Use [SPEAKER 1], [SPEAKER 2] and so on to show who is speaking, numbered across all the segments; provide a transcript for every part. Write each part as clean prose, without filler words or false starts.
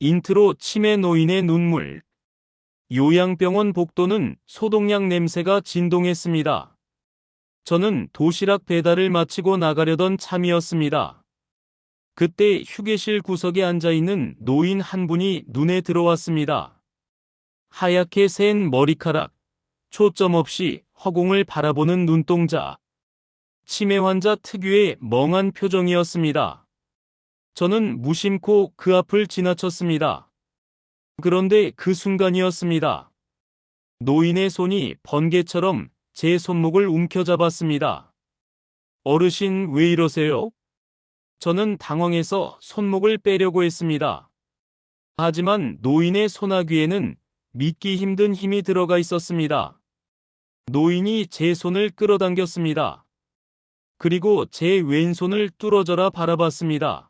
[SPEAKER 1] 인트로 치매 노인의 눈물. 요양병원 복도는 소독약 냄새가 진동했습니다. 저는 도시락 배달을 마치고 나가려던 참이었습니다. 그때 휴게실 구석에 앉아있는 노인 한 분이 눈에 들어왔습니다. 하얗게 센 머리카락, 초점 없이 허공을 바라보는 눈동자. 치매 환자 특유의 멍한 표정이었습니다. 저는 무심코 그 앞을 지나쳤습니다. 그런데 그 순간이었습니다. 노인의 손이 번개처럼 제 손목을 움켜잡았습니다. 어르신, 왜 이러세요? 저는 당황해서 손목을 빼려고 했습니다. 하지만 노인의 소나귀에는 믿기 힘든 힘이 들어가 있었습니다. 노인이 제 손을 끌어당겼습니다. 그리고 제 왼손을 뚫어져라 바라봤습니다.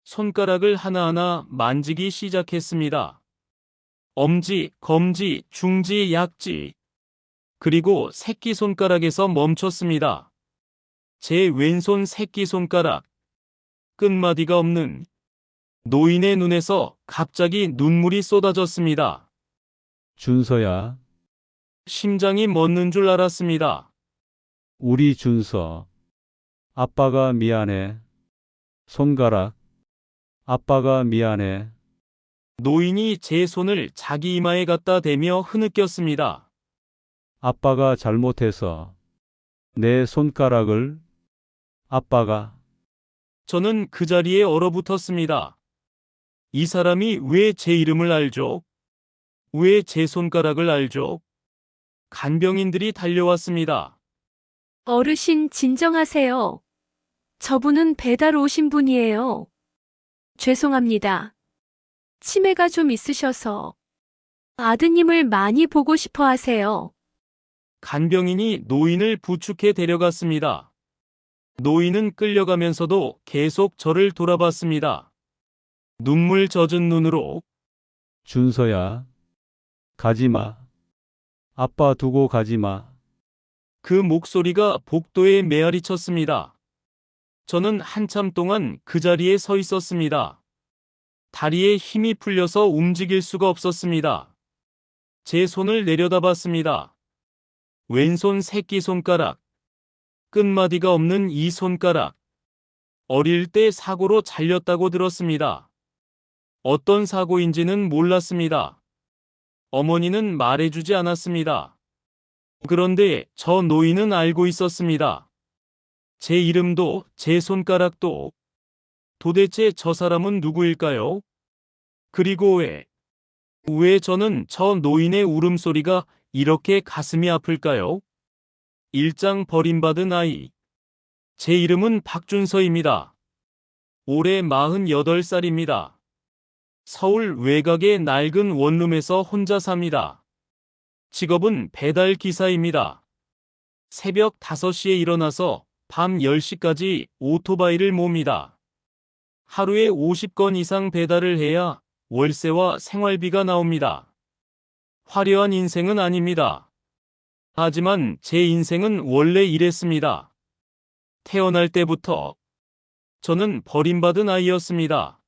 [SPEAKER 1] 손가락을 하나하나 만지기 시작했습니다. 엄지, 검지, 중지, 약지. 그리고 새끼손가락에서 멈췄습니다. 제 왼손 새끼손가락. 끝마디가 없는. 노인의 눈에서 갑자기 눈물이 쏟아졌습니다.
[SPEAKER 2] 준서야,
[SPEAKER 1] 심장이 멎는 줄 알았습니다.
[SPEAKER 2] 우리 준서. 아빠가 미안해. 손가락. 아빠가 미안해.
[SPEAKER 1] 노인이 제 손을 자기 이마에 갖다 대며 흐느꼈습니다.
[SPEAKER 2] 아빠가 잘못해서 내 손가락을 아빠가.
[SPEAKER 1] 저는 그 자리에 얼어붙었습니다. 이 사람이 왜 제 이름을 알죠? 왜 제 손가락을 알죠? 간병인들이 달려왔습니다.
[SPEAKER 3] 어르신 진정하세요. 저분은 배달 오신 분이에요. 죄송합니다. 치매가 좀 있으셔서 아드님을 많이 보고 싶어 하세요.
[SPEAKER 1] 간병인이 노인을 부축해 데려갔습니다. 노인은 끌려가면서도 계속 저를 돌아봤습니다. 눈물 젖은 눈으로.
[SPEAKER 2] 준서야, 가지마. 아빠 두고 가지마.
[SPEAKER 1] 그 목소리가 복도에 메아리 쳤습니다. 저는 한참 동안 그 자리에 서 있었습니다. 다리에 힘이 풀려서 움직일 수가 없었습니다. 제 손을 내려다봤습니다. 왼손 새끼손가락. 끝마디가 없는 이 손가락. 어릴 때 사고로 잘렸다고 들었습니다. 어떤 사고인지는 몰랐습니다. 어머니는 말해주지 않았습니다. 그런데 저 노인은 알고 있었습니다. 제 이름도 제 손가락도. 도대체 저 사람은 누구일까요? 그리고 왜 저는 저 노인의 울음소리가 이렇게 가슴이 아플까요? 일장 버림받은 아이. 제 이름은 박준서입니다. 올해 48살입니다. 서울 외곽의 낡은 원룸에서 혼자 삽니다. 직업은 배달 기사입니다. 새벽 5시에 일어나서 밤 10시까지 오토바이를 몹니다. 하루에 50건 이상 배달을 해야 월세와 생활비가 나옵니다. 화려한 인생은 아닙니다. 하지만 제 인생은 원래 이랬습니다. 태어날 때부터 저는 버림받은 아이였습니다.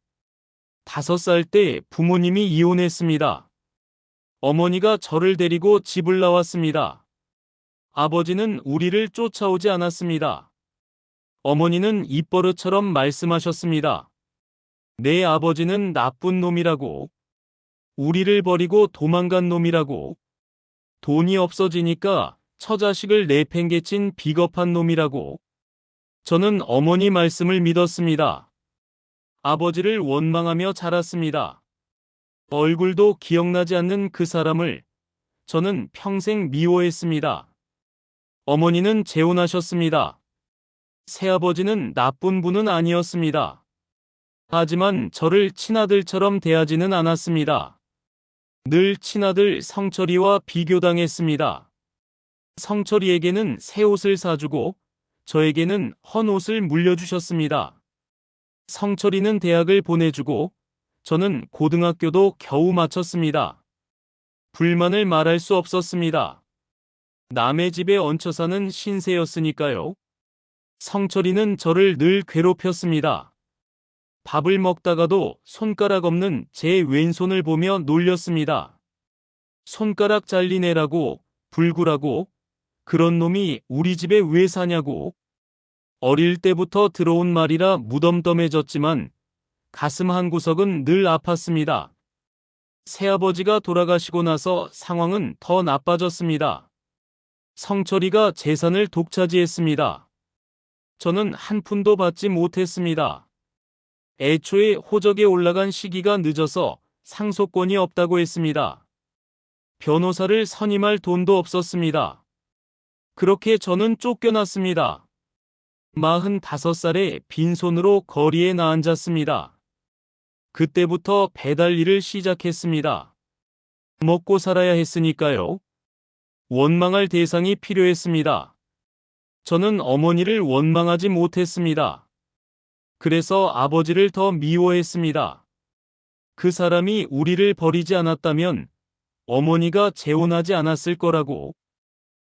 [SPEAKER 1] 5살 때 부모님이 이혼했습니다. 어머니가 저를 데리고 집을 나왔습니다. 아버지는 우리를 쫓아오지 않았습니다. 어머니는 입버릇처럼 말씀하셨습니다. 내 아버지는 나쁜 놈이라고. 우리를 버리고 도망간 놈이라고. 돈이 없어지니까 처자식을 내팽개친 비겁한 놈이라고. 저는 어머니 말씀을 믿었습니다. 아버지를 원망하며 자랐습니다. 얼굴도 기억나지 않는 그 사람을 저는 평생 미워했습니다. 어머니는 재혼하셨습니다. 새아버지는 나쁜 분은 아니었습니다. 하지만 저를 친아들처럼 대하지는 않았습니다. 늘 친아들 성철이와 비교당했습니다. 성철이에게는 새 옷을 사주고 저에게는 헌 옷을 물려주셨습니다. 성철이는 대학을 보내주고 저는 고등학교도 겨우 마쳤습니다. 불만을 말할 수 없었습니다. 남의 집에 얹혀 사는 신세였으니까요. 성철이는 저를 늘 괴롭혔습니다. 밥을 먹다가도 손가락 없는 제 왼손을 보며 놀렸습니다. 손가락 잘리네라고, 불구라고, 그런 놈이 우리 집에 왜 사냐고. 어릴 때부터 들어온 말이라 무덤덤해졌지만 가슴 한구석은 늘 아팠습니다. 새아버지가 돌아가시고 나서 상황은 더 나빠졌습니다. 성철이가 재산을 독차지했습니다. 저는 한 푼도 받지 못했습니다. 애초에 호적에 올라간 시기가 늦어서 상속권이 없다고 했습니다. 변호사를 선임할 돈도 없었습니다. 그렇게 저는 쫓겨났습니다. 45살에 빈손으로 거리에 나앉았습니다. 그때부터 배달 일을 시작했습니다. 먹고 살아야 했으니까요. 원망할 대상이 필요했습니다. 저는 어머니를 원망하지 못했습니다. 그래서 아버지를 더 미워했습니다. 그 사람이 우리를 버리지 않았다면 어머니가 재혼하지 않았을 거라고,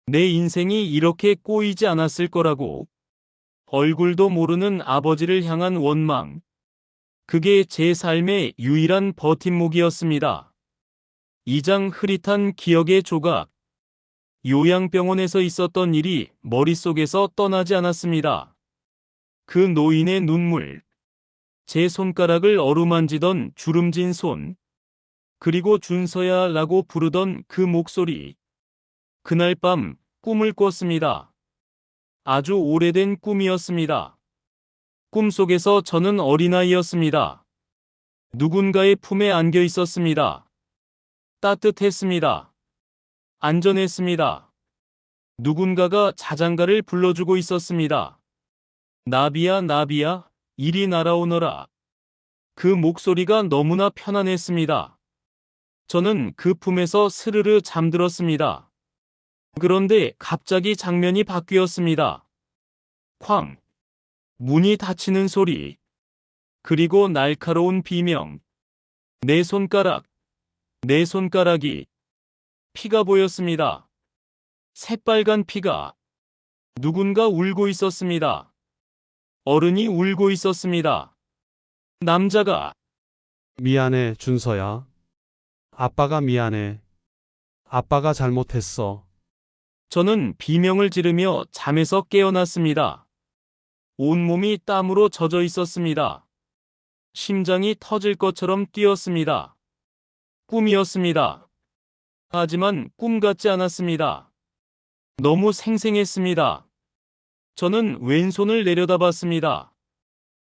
[SPEAKER 1] 내 인생이 이렇게 꼬이지 않았을 거라고, 얼굴도 모르는 아버지를 향한 원망. 그게 제 삶의 유일한 버팀목이었습니다. 이장 흐릿한 기억의 조각. 요양병원에서 있었던 일이 머릿속에서 떠나지 않았습니다. 그 노인의 눈물, 제 손가락을 어루만지던 주름진 손, 그리고 준서야 라고 부르던 그 목소리. 그날 밤 꿈을 꿨습니다. 아주 오래된 꿈이었습니다. 꿈속에서 저는 어린아이였습니다. 누군가의 품에 안겨 있었습니다. 따뜻했습니다. 안전했습니다. 누군가가 자장가를 불러주고 있었습니다. 나비야 나비야 이리 날아오너라. 그 목소리가 너무나 편안했습니다. 저는 그 품에서 스르르 잠들었습니다. 그런데 갑자기 장면이 바뀌었습니다. 쾅! 문이 닫히는 소리. 그리고 날카로운 비명. 내 손가락. 내 손가락이. 피가 보였습니다. 새빨간 피가. 누군가 울고 있었습니다. 어른이 울고 있었습니다. 남자가.
[SPEAKER 4] 미안해, 준서야. 아빠가 미안해. 아빠가 잘못했어.
[SPEAKER 1] 저는 비명을 지르며 잠에서 깨어났습니다. 온몸이 땀으로 젖어 있었습니다. 심장이 터질 것처럼 뛰었습니다. 꿈이었습니다. 하지만 꿈 같지 않았습니다. 너무 생생했습니다. 저는 왼손을 내려다봤습니다.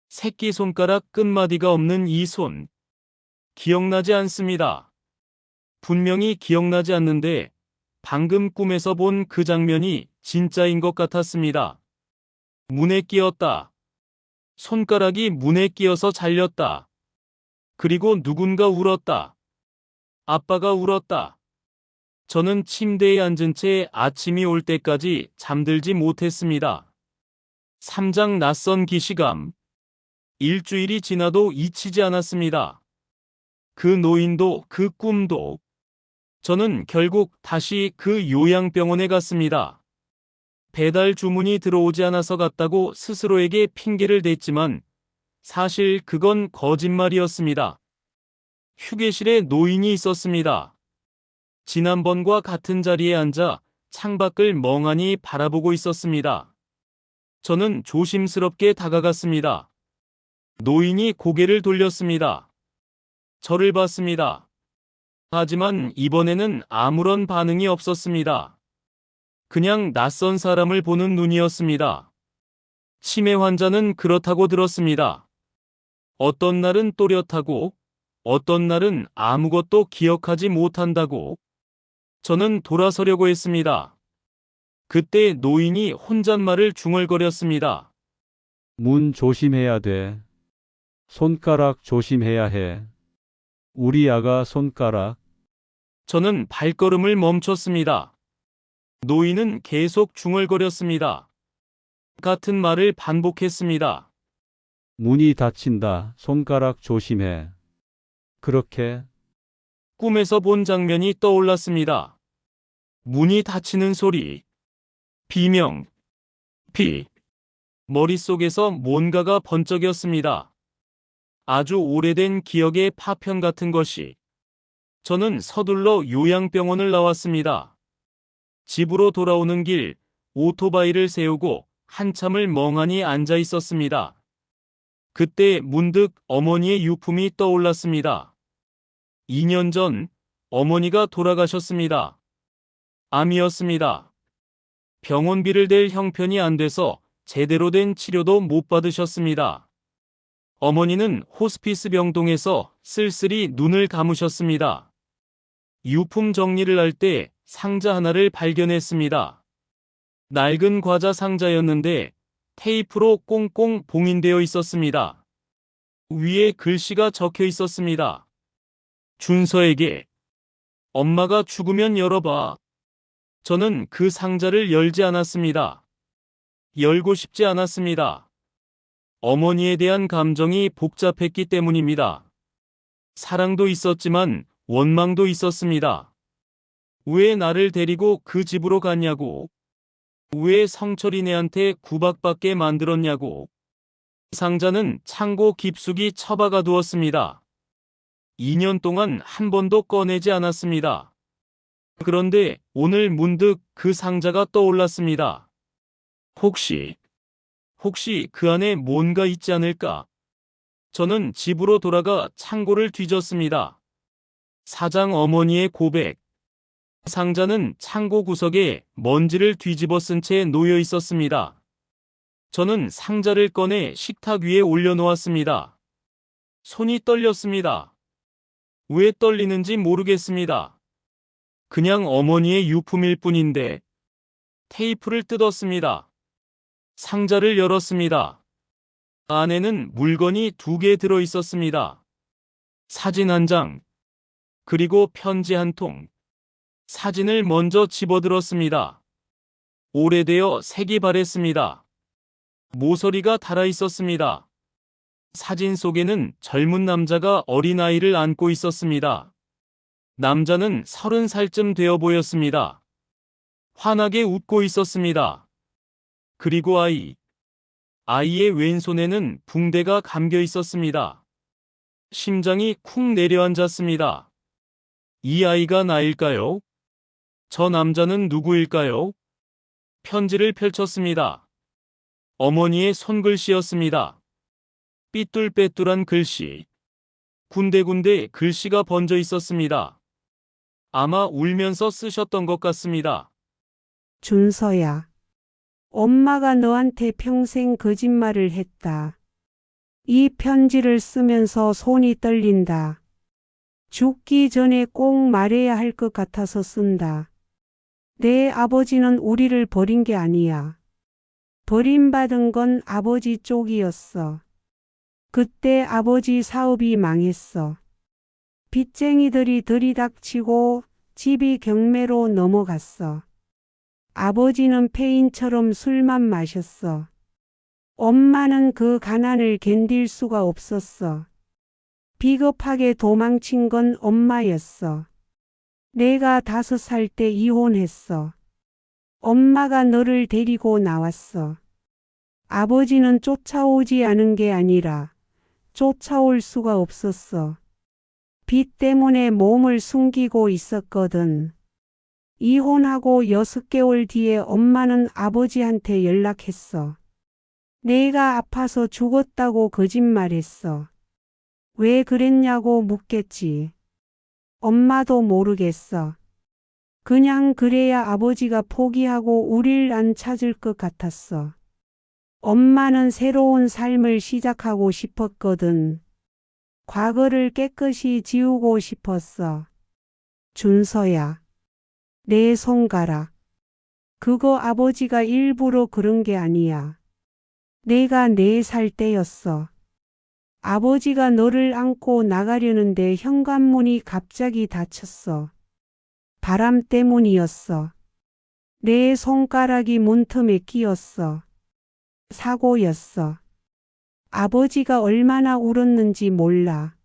[SPEAKER 1] 새끼손가락 끝마디가 없는 이 손. 기억나지 않습니다. 분명히 기억나지 않는데 방금 꿈에서 본 그 장면이 진짜인 것 같았습니다. 문에 끼었다. 손가락이 문에 끼어서 잘렸다. 그리고 누군가 울었다. 아빠가 울었다. 저는 침대에 앉은 채 아침이 올 때까지 잠들지 못했습니다. 3장 낯선 기시감. 일주일이 지나도 잊히지 않았습니다. 그 노인도 그 꿈도. 저는 결국 다시 그 요양병원에 갔습니다. 배달 주문이 들어오지 않아서 갔다고 스스로에게 핑계를 댔지만 사실 그건 거짓말이었습니다. 휴게실에 노인이 있었습니다. 지난번과 같은 자리에 앉아 창밖을 멍하니 바라보고 있었습니다. 저는 조심스럽게 다가갔습니다. 노인이 고개를 돌렸습니다. 저를 봤습니다. 하지만 이번에는 아무런 반응이 없었습니다. 그냥 낯선 사람을 보는 눈이었습니다. 치매 환자는 그렇다고 들었습니다. 어떤 날은 또렷하고 어떤 날은 아무것도 기억하지 못한다고. 저는 돌아서려고 했습니다. 그때 노인이 혼잣말을 중얼거렸습니다.
[SPEAKER 2] 문 조심해야 돼. 손가락 조심해야 해. 우리 아가 손가락.
[SPEAKER 1] 저는 발걸음을 멈췄습니다. 노인은 계속 중얼거렸습니다. 같은 말을 반복했습니다.
[SPEAKER 2] 문이 닫힌다. 손가락 조심해. 그렇게.
[SPEAKER 1] 꿈에서 본 장면이 떠올랐습니다. 문이 닫히는 소리. 비명. 피. 머릿속에서 뭔가가 번쩍였습니다. 아주 오래된 기억의 파편 같은 것이. 저는 서둘러 요양병원을 나왔습니다. 집으로 돌아오는 길, 오토바이를 세우고 한참을 멍하니 앉아 있었습니다. 그때 문득 어머니의 유품이 떠올랐습니다. 2년 전 어머니가 돌아가셨습니다. 암이었습니다. 병원비를 댈 형편이 안 돼서 제대로 된 치료도 못 받으셨습니다. 어머니는 호스피스 병동에서 쓸쓸히 눈을 감으셨습니다. 유품 정리를 할 때 상자 하나를 발견했습니다. 낡은 과자 상자였는데 테이프로 꽁꽁 봉인되어 있었습니다. 위에 글씨가 적혀 있었습니다. 준서에게. 엄마가 죽으면 열어봐. 저는 그 상자를 열지 않았습니다. 열고 싶지 않았습니다. 어머니에 대한 감정이 복잡했기 때문입니다. 사랑도 있었지만 원망도 있었습니다. 왜 나를 데리고 그 집으로 갔냐고. 왜 성철이네한테 구박받게 만들었냐고. 상자는 창고 깊숙이 처박아 두었습니다. 2년 동안 한 번도 꺼내지 않았습니다. 그런데 오늘 문득 그 상자가 떠올랐습니다. 혹시 그 안에 뭔가 있지 않을까? 저는 집으로 돌아가 창고를 뒤졌습니다. 사장 어머니의 고백. 상자는 창고 구석에 먼지를 뒤집어 쓴 채 놓여 있었습니다. 저는 상자를 꺼내 식탁 위에 올려놓았습니다. 손이 떨렸습니다. 왜 떨리는지 모르겠습니다. 그냥 어머니의 유품일 뿐인데. 테이프를 뜯었습니다. 상자를 열었습니다. 안에는 물건이 2개 들어 있었습니다. 사진 한 장, 그리고 편지 한 통. 사진을 먼저 집어들었습니다. 오래되어 색이 바랬습니다. 모서리가 달아 있었습니다. 사진 속에는 젊은 남자가 어린아이를 안고 있었습니다. 남자는 30살쯤 되어 보였습니다. 환하게 웃고 있었습니다. 그리고 아이의 왼손에는 붕대가 감겨 있었습니다. 심장이 쿵 내려앉았습니다. 이 아이가 나일까요? 저 남자는 누구일까요? 편지를 펼쳤습니다. 어머니의 손글씨였습니다. 삐뚤빼뚤한 글씨. 군데군데 글씨가 번져 있었습니다. 아마 울면서 쓰셨던 것 같습니다.
[SPEAKER 5] 준서야. 엄마가 너한테 평생 거짓말을 했다. 이 편지를 쓰면서 손이 떨린다. 죽기 전에 꼭 말해야 할 것 같아서 쓴다. 내 아버지는 우리를 버린 게 아니야. 버림받은 건 아버지 쪽이었어. 그때 아버지 사업이 망했어. 빚쟁이들이 들이닥치고 집이 경매로 넘어갔어. 아버지는 폐인처럼 술만 마셨어. 엄마는 그 가난을 견딜 수가 없었어. 비겁하게 도망친 건 엄마였어. 내가 5살 때 이혼했어. 엄마가 너를 데리고 나왔어. 아버지는 쫓아오지 않은 게 아니라 쫓아올 수가 없었어. 빚 때문에 몸을 숨기고 있었거든. 이혼하고 6개월 뒤에 엄마는 아버지한테 연락했어. 내가 아파서 죽었다고 거짓말했어. 왜 그랬냐고 묻겠지. 엄마도 모르겠어. 그냥 그래야 아버지가 포기하고 우릴 안 찾을 것 같았어. 엄마는 새로운 삶을 시작하고 싶었거든. 과거를 깨끗이 지우고 싶었어. 준서야. 내 손가락. 그거 아버지가 일부러 그런 게 아니야. 내가 4살 때였어. 아버지가 너를 안고 나가려는데 현관문이 갑자기 닫혔어. 바람 때문이었어. 내 손가락이 문틈에 끼었어. 사고였어. 아버지가 얼마나 울었는지 몰라.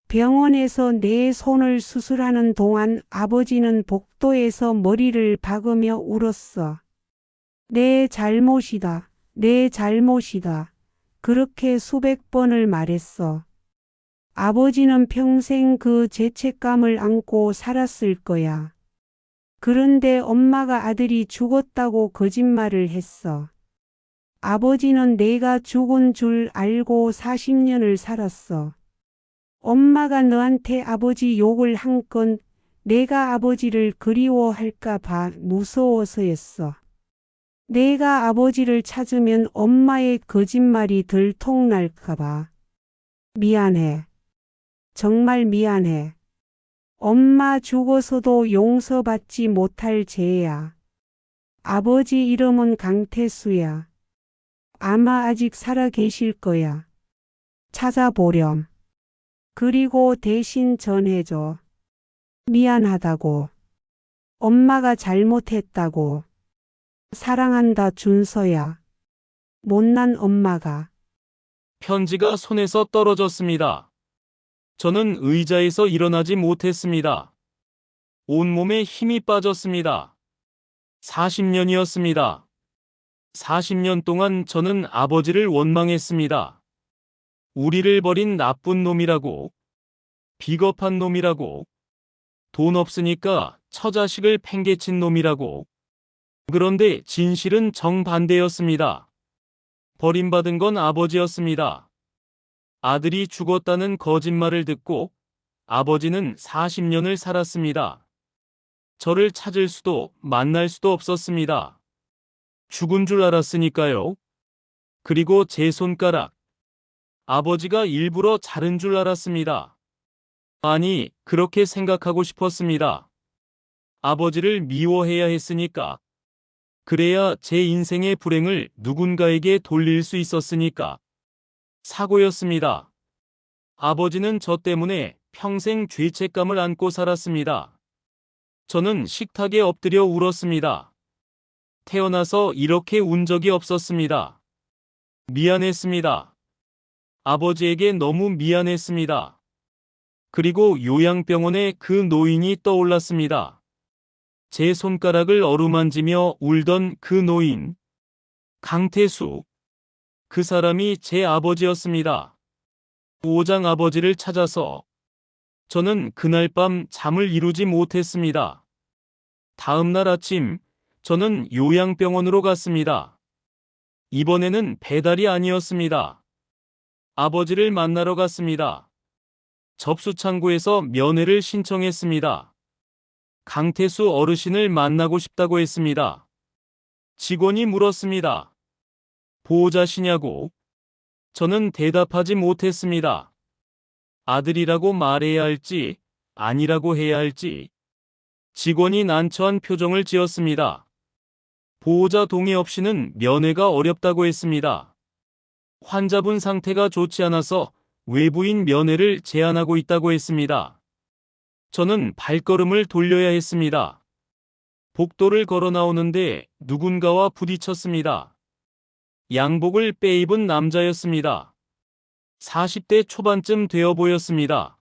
[SPEAKER 5] 병원에서 내 손을 수술하는 동안 아버지는 복도에서 머리를 박으며 울었어. 내 잘못이다. 내 잘못이다. 그렇게 수백 번을 말했어. 아버지는 평생 그 죄책감을 안고 살았을 거야. 그런데 엄마가 아들이 죽었다고 거짓말을 했어. 아버지는 내가 죽은 줄 알고 40년을 살았어. 엄마가 너한테 아버지 욕을 한 건 내가 아버지를 그리워할까 봐 무서워서였어. 내가 아버지를 찾으면 엄마의 거짓말이 들통날까 봐. 미안해. 정말 미안해. 엄마 죽어서도 용서받지 못할 죄야. 아버지 이름은 강태수야. 아마 아직 살아 계실 거야. 찾아보렴. 그리고 대신 전해줘. 미안하다고. 엄마가 잘못했다고. 사랑한다 준서야. 못난 엄마가.
[SPEAKER 1] 편지가 손에서 떨어졌습니다. 저는 의자에서 일어나지 못했습니다. 온몸에 힘이 빠졌습니다. 40년이었습니다. 40년 동안 저는 아버지를 원망했습니다. 우리를 버린 나쁜 놈이라고, 비겁한 놈이라고, 돈 없으니까 처자식을 팽개친 놈이라고. 그런데 진실은 정반대였습니다. 버림받은 건 아버지였습니다. 아들이 죽었다는 거짓말을 듣고 아버지는 40년을 살았습니다. 저를 찾을 수도 만날 수도 없었습니다. 죽은 줄 알았으니까요. 그리고 제 손가락. 아버지가 일부러 자른 줄 알았습니다. 아니, 그렇게 생각하고 싶었습니다. 아버지를 미워해야 했으니까. 그래야 제 인생의 불행을 누군가에게 돌릴 수 있었으니까. 사고였습니다. 아버지는 저 때문에 평생 죄책감을 안고 살았습니다. 저는 식탁에 엎드려 울었습니다. 태어나서 이렇게 운 적이 없었습니다. 미안했습니다. 아버지에게 너무 미안했습니다. 그리고 요양병원에 그 노인이 떠올랐습니다. 제 손가락을 어루만지며 울던 그 노인. 강태수. 그 사람이 제 아버지였습니다. 오장 아버지를 찾아서 저는 그날 밤 잠을 이루지 못했습니다. 다음 날 아침 저는 요양병원으로 갔습니다. 이번에는 배달이 아니었습니다. 아버지를 만나러 갔습니다. 접수창구에서 면회를 신청했습니다. 강태수 어르신을 만나고 싶다고 했습니다. 직원이 물었습니다. 보호자시냐고? 저는 대답하지 못했습니다. 아들이라고 말해야 할지 아니라고 해야 할지. 직원이 난처한 표정을 지었습니다. 보호자 동의 없이는 면회가 어렵다고 했습니다. 환자분 상태가 좋지 않아서 외부인 면회를 제한하고 있다고 했습니다. 저는 발걸음을 돌려야 했습니다. 복도를 걸어 나오는데 누군가와 부딪혔습니다. 양복을 빼입은 남자였습니다. 40대 초반쯤 되어 보였습니다.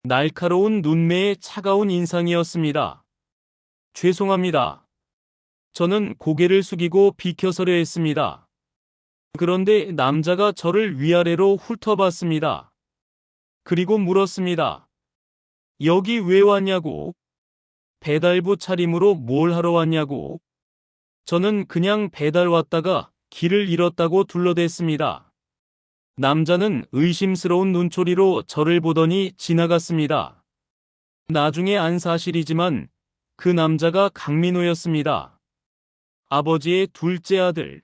[SPEAKER 1] 날카로운 눈매에 차가운 인상이었습니다. 죄송합니다. 저는 고개를 숙이고 비켜서려 했습니다. 그런데 남자가 저를 위아래로 훑어봤습니다. 그리고 물었습니다. 여기 왜 왔냐고? 배달부 차림으로 뭘 하러 왔냐고? 저는 그냥 배달 왔다가 길을 잃었다고 둘러댔습니다. 남자는 의심스러운 눈초리로 저를 보더니 지나갔습니다. 나중에 안 사실이지만 그 남자가 강민호였습니다. 아버지의 둘째 아들.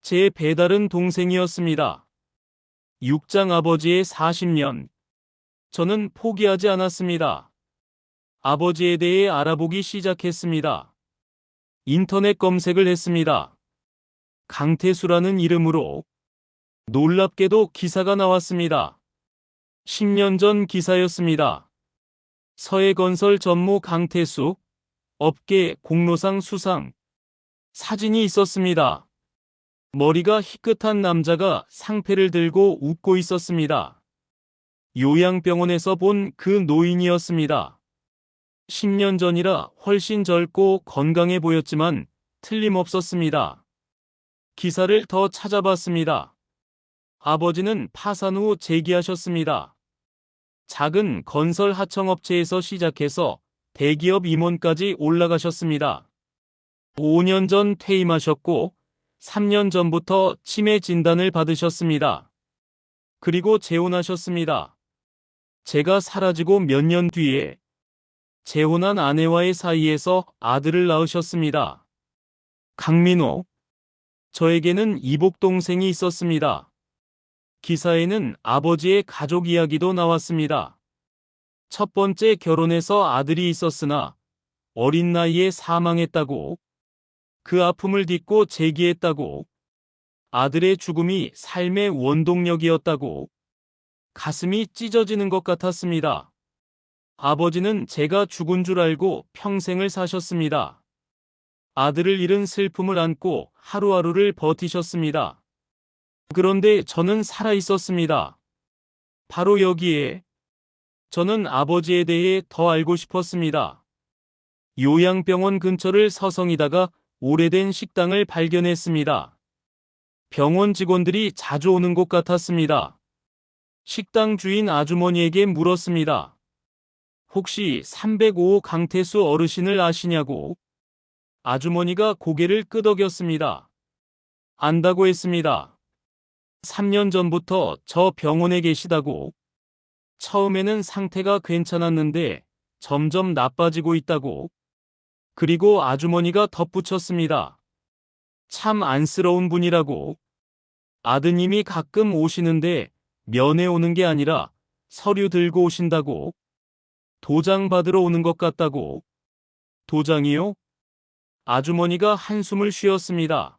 [SPEAKER 1] 제 배다른 동생이었습니다. 육장 아버지의 40년. 저는 포기하지 않았습니다. 아버지에 대해 알아보기 시작했습니다. 인터넷 검색을 했습니다. 강태수라는 이름으로. 놀랍게도 기사가 나왔습니다. 10년 전 기사였습니다. 서해건설 전무 강태수, 업계 공로상 수상. 사진이 있었습니다. 머리가 희끗한 남자가 상패를 들고 웃고 있었습니다. 요양병원에서 본 그 노인이었습니다. 10년 전이라 훨씬 젊고 건강해 보였지만 틀림없었습니다. 기사를 더 찾아봤습니다. 아버지는 파산 후 재기하셨습니다. 작은 건설 하청업체에서 시작해서 대기업 임원까지 올라가셨습니다. 5년 전 퇴임하셨고 3년 전부터 치매 진단을 받으셨습니다. 그리고 재혼하셨습니다. 제가 사라지고 몇 년 뒤에 재혼한 아내와의 사이에서 아들을 낳으셨습니다. 강민호. 저에게는 이복 동생이 있었습니다. 기사에는 아버지의 가족 이야기도 나왔습니다. 첫 번째 결혼해서 아들이 있었으나 어린 나이에 사망했다고, 그 아픔을 딛고 재기했다고, 아들의 죽음이 삶의 원동력이었다고, 가슴이 찢어지는 것 같았습니다. 아버지는 제가 죽은 줄 알고 평생을 사셨습니다. 아들을 잃은 슬픔을 안고 하루하루를 버티셨습니다. 그런데 저는 살아 있었습니다. 바로 여기에 저는 아버지에 대해 더 알고 싶었습니다. 요양병원 근처를 서성이다가 오래된 식당을 발견했습니다. 병원 직원들이 자주 오는 곳 같았습니다. 식당 주인 아주머니에게 물었습니다. 혹시 305호 강태수 어르신을 아시냐고? 아주머니가 고개를 끄덕였습니다. 안다고 했습니다. 3년 전부터 저 병원에 계시다고. 처음에는 상태가 괜찮았는데 점점 나빠지고 있다고. 그리고 아주머니가 덧붙였습니다. 참 안쓰러운 분이라고. 아드님이 가끔 오시는데 면회 오는 게 아니라 서류 들고 오신다고. 도장 받으러 오는 것 같다고. 도장이요? 아주머니가 한숨을 쉬었습니다.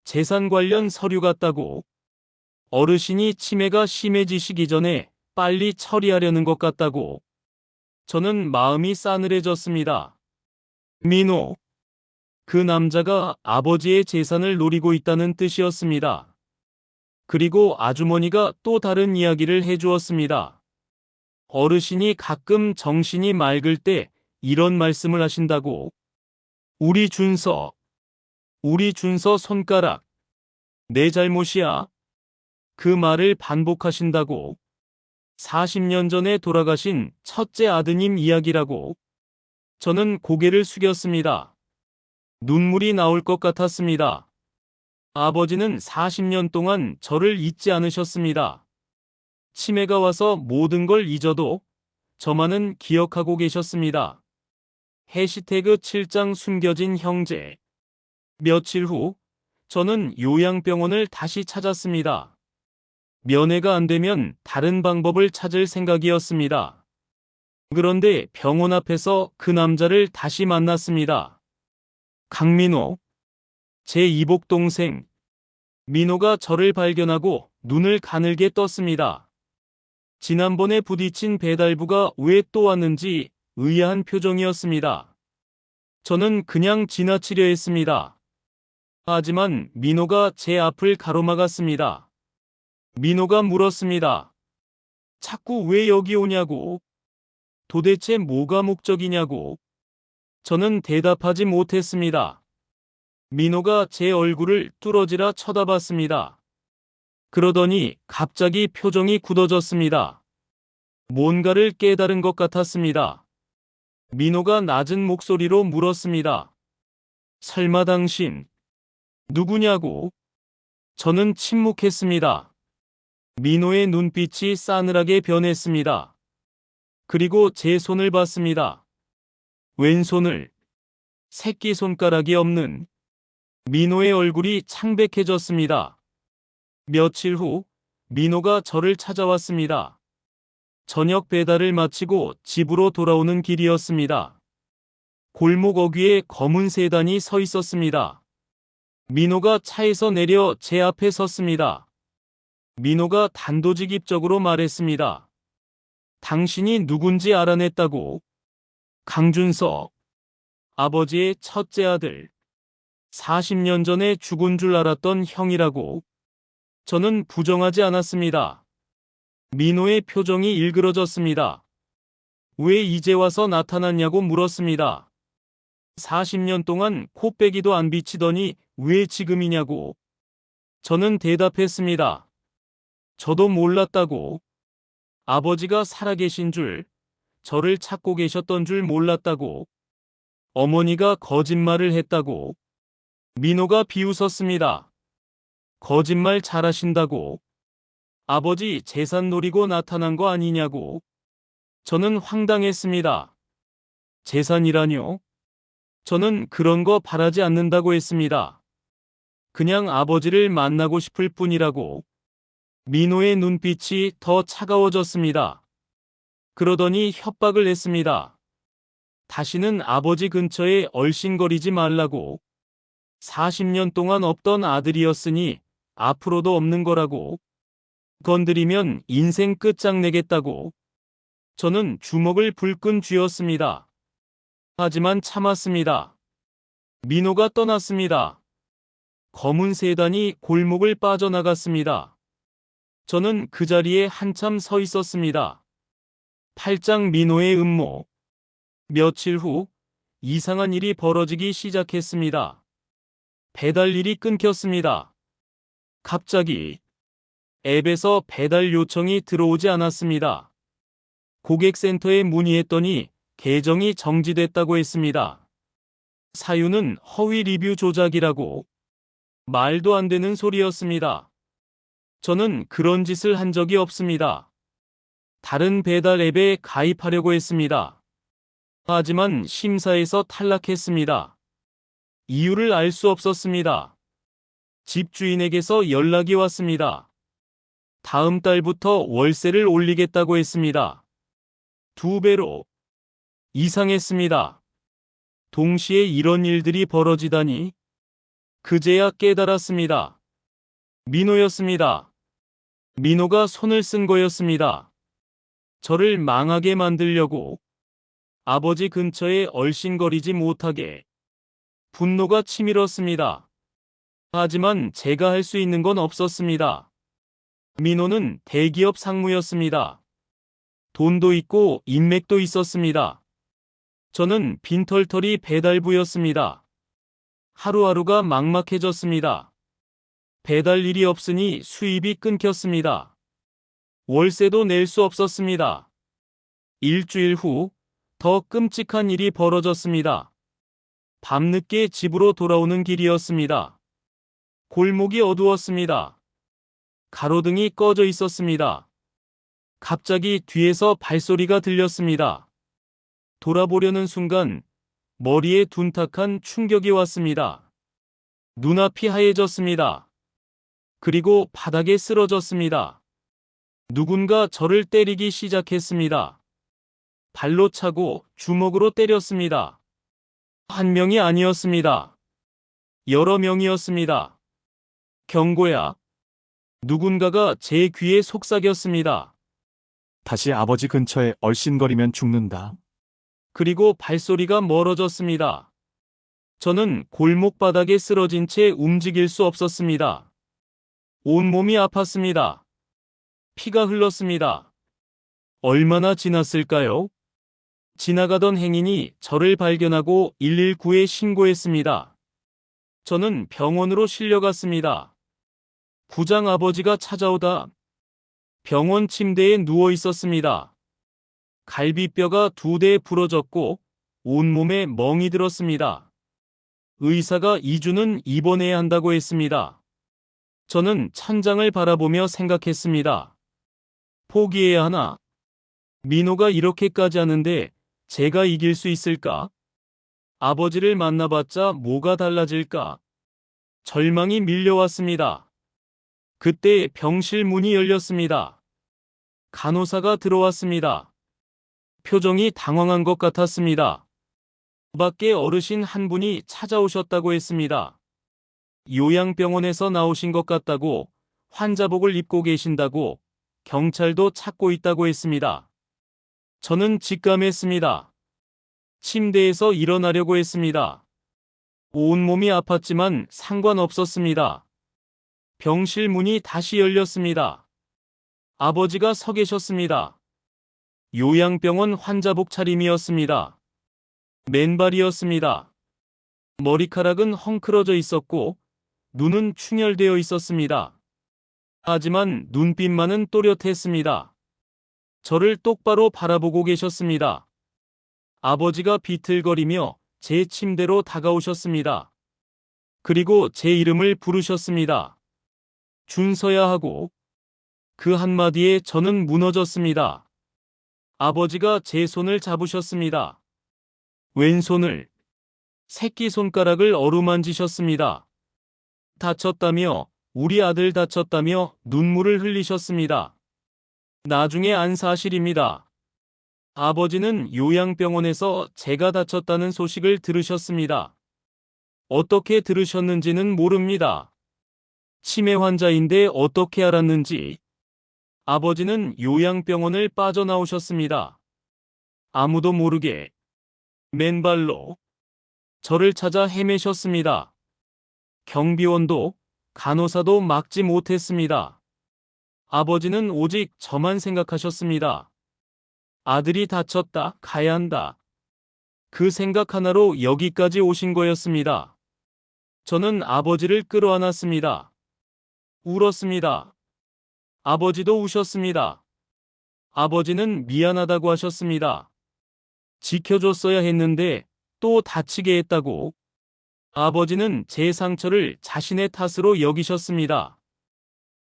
[SPEAKER 1] 재산 관련 서류 같다고. 어르신이 치매가 심해지시기 전에 빨리 처리하려는 것 같다고. 저는 마음이 싸늘해졌습니다. 민호. 그 남자가 아버지의 재산을 노리고 있다는 뜻이었습니다. 그리고 아주머니가 또 다른 이야기를 해주었습니다. 어르신이 가끔 정신이 맑을 때 이런 말씀을 하신다고. 우리 준서 손가락. 내 잘못이야. 그 말을 반복하신다고. 40년 전에 돌아가신 첫째 아드님 이야기라고. 저는 고개를 숙였습니다. 눈물이 나올 것 같았습니다. 아버지는 40년 동안 저를 잊지 않으셨습니다. 치매가 와서 모든 걸 잊어도 저만은 기억하고 계셨습니다. 해시태그 7장 숨겨진 형제. 며칠 후 저는 요양병원을 다시 찾았습니다. 면회가 안 되면 다른 방법을 찾을 생각이었습니다. 그런데 병원 앞에서 그 남자를 다시 만났습니다. 강민호. 제 이복 동생. 민호가 저를 발견하고 눈을 가늘게 떴습니다. 지난번에 부딪힌 배달부가 왜 또 왔는지 의아한 표정이었습니다. 저는 그냥 지나치려 했습니다. 하지만 민호가 제 앞을 가로막았습니다. 민호가 물었습니다. 자꾸 왜 여기 오냐고. 도대체 뭐가 목적이냐고. 저는 대답하지 못했습니다. 민호가 제 얼굴을 뚫어지라 쳐다봤습니다. 그러더니 갑자기 표정이 굳어졌습니다. 뭔가를 깨달은 것 같았습니다. 민호가 낮은 목소리로 물었습니다. 설마 당신 누구냐고. 저는 침묵했습니다. 민호의 눈빛이 싸늘하게 변했습니다. 그리고 제 손을 봤습니다. 왼손을. 새끼손가락이 없는. 민호의 얼굴이 창백해졌습니다. 며칠 후 민호가 저를 찾아왔습니다. 저녁 배달을 마치고 집으로 돌아오는 길이었습니다. 골목 어귀에 검은 세단이 서 있었습니다. 민호가 차에서 내려 제 앞에 섰습니다. 민호가 단도직입적으로 말했습니다. 당신이 누군지 알아냈다고. 강준석. 아버지의 첫째 아들. 40년 전에 죽은 줄 알았던 형이라고. 저는 부정하지 않았습니다. 민호의 표정이 일그러졌습니다. 왜 이제 와서 나타났냐고 물었습니다. 40년 동안 코빼기도 안 비치더니 왜 지금이냐고. 저는 대답했습니다. 저도 몰랐다고. 아버지가 살아계신 줄, 저를 찾고 계셨던 줄 몰랐다고, 어머니가 거짓말을 했다고, 민호가 비웃었습니다. 거짓말 잘하신다고, 아버지 재산 노리고 나타난 거 아니냐고. 저는 황당했습니다. 재산이라뇨? 저는 그런 거 바라지 않는다고 했습니다. 그냥 아버지를 만나고 싶을 뿐이라고. 민호의 눈빛이 더 차가워졌습니다. 그러더니 협박을 했습니다. 다시는 아버지 근처에 얼씬거리지 말라고. 40년 동안 없던 아들이었으니 앞으로도 없는 거라고. 건드리면 인생 끝장내겠다고. 저는 주먹을 불끈 쥐었습니다. 하지만 참았습니다. 민호가 떠났습니다. 검은 세단이 골목을 빠져나갔습니다. 저는 그 자리에 한참 서 있었습니다. 팔짱 민호의 음모. 며칠 후 이상한 일이 벌어지기 시작했습니다. 배달 일이 끊겼습니다. 갑자기 앱에서 배달 요청이 들어오지 않았습니다. 고객센터에 문의했더니 계정이 정지됐다고 했습니다. 사유는 허위 리뷰 조작이라고. 말도 안 되는 소리였습니다. 저는 그런 짓을 한 적이 없습니다. 다른 배달 앱에 가입하려고 했습니다. 하지만 심사에서 탈락했습니다. 이유를 알 수 없었습니다. 집주인에게서 연락이 왔습니다. 다음 달부터 월세를 올리겠다고 했습니다. 2배로. 이상했습니다. 동시에 이런 일들이 벌어지다니. 그제야 깨달았습니다. 민호였습니다. 민호가 손을 쓴 거였습니다. 저를 망하게 만들려고. 아버지 근처에 얼씬거리지 못하게. 분노가 치밀었습니다. 하지만 제가 할 수 있는 건 없었습니다. 민호는 대기업 상무였습니다. 돈도 있고 인맥도 있었습니다. 저는 빈털터리 배달부였습니다. 하루하루가 막막해졌습니다. 배달 일이 없으니 수입이 끊겼습니다. 월세도 낼 수 없었습니다. 일주일 후 더 끔찍한 일이 벌어졌습니다. 밤늦게 집으로 돌아오는 길이었습니다. 골목이 어두웠습니다. 가로등이 꺼져 있었습니다. 갑자기 뒤에서 발소리가 들렸습니다. 돌아보려는 순간 머리에 둔탁한 충격이 왔습니다. 눈앞이 하얘졌습니다. 그리고 바닥에 쓰러졌습니다. 누군가 저를 때리기 시작했습니다. 발로 차고 주먹으로 때렸습니다. 한 명이 아니었습니다. 여러 명이었습니다. 경고야. 누군가가 제 귀에 속삭였습니다.
[SPEAKER 6] 다시 아버지 근처에 얼씬거리면 죽는다.
[SPEAKER 1] 그리고 발소리가 멀어졌습니다. 저는 골목 바닥에 쓰러진 채 움직일 수 없었습니다. 온몸이 아팠습니다. 피가 흘렀습니다. 얼마나 지났을까요? 지나가던 행인이 저를 발견하고 119에 신고했습니다. 저는 병원으로 실려갔습니다. 부장 아버지가 찾아오다 병원 침대에 누워 있었습니다. 갈비뼈가 2대 부러졌고 온몸에 멍이 들었습니다. 의사가 2주는 입원해야 한다고 했습니다. 저는 천장을 바라보며 생각했습니다. 포기해야 하나? 민호가 이렇게까지 하는데 제가 이길 수 있을까? 아버지를 만나봤자 뭐가 달라질까? 절망이 밀려왔습니다. 그때 병실 문이 열렸습니다. 간호사가 들어왔습니다. 표정이 당황한 것 같았습니다. 밖에 어르신 한 분이 찾아오셨다고 했습니다. 요양병원에서 나오신 것 같다고, 환자복을 입고 계신다고, 경찰도 찾고 있다고 했습니다. 저는 직감했습니다. 침대에서 일어나려고 했습니다. 온몸이 아팠지만 상관없었습니다. 병실 문이 다시 열렸습니다. 아버지가 서 계셨습니다. 요양병원 환자복 차림이었습니다. 맨발이었습니다. 머리카락은 헝클어져 있었고 눈은 충혈되어 있었습니다. 하지만 눈빛만은 또렷했습니다. 저를 똑바로 바라보고 계셨습니다. 아버지가 비틀거리며 제 침대로 다가오셨습니다. 그리고 제 이름을 부르셨습니다. 준서야 하고 그 한마디에 저는 무너졌습니다. 아버지가 제 손을 잡으셨습니다. 왼손을, 새끼손가락을 어루만지셨습니다. 다쳤다며, 우리 아들 다쳤다며 눈물을 흘리셨습니다. 나중에 안 사실입니다. 아버지는 요양병원에서 제가 다쳤다는 소식을 들으셨습니다. 어떻게 들으셨는지는 모릅니다. 치매 환자인데 어떻게 알았는지. 아버지는 요양병원을 빠져나오셨습니다. 아무도 모르게 맨발로 저를 찾아 헤매셨습니다. 경비원도 간호사도 막지 못했습니다. 아버지는 오직 저만 생각하셨습니다. 아들이 다쳤다, 가야 한다. 그 생각 하나로 여기까지 오신 거였습니다. 저는 아버지를 끌어안았습니다. 울었습니다. 아버지도 우셨습니다. 아버지는 미안하다고 하셨습니다. 지켜줬어야 했는데 또 다치게 했다고. 아버지는 제 상처를 자신의 탓으로 여기셨습니다.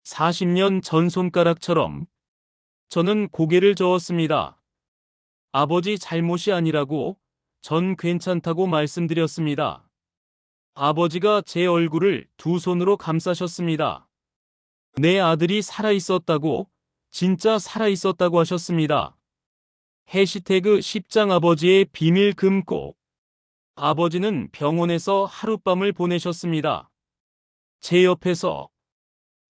[SPEAKER 1] 40년 전 손가락처럼 저는 고개를 저었습니다. 아버지 잘못이 아니라고, 전 괜찮다고 말씀드렸습니다. 아버지가 제 얼굴을 두 손으로 감싸셨습니다. 내 아들이 살아있었다고, 진짜 살아있었다고 하셨습니다. 해시태그 10장 아버지의 비밀 금고. 아버지는 병원에서 하룻밤을 보내셨습니다. 제 옆에서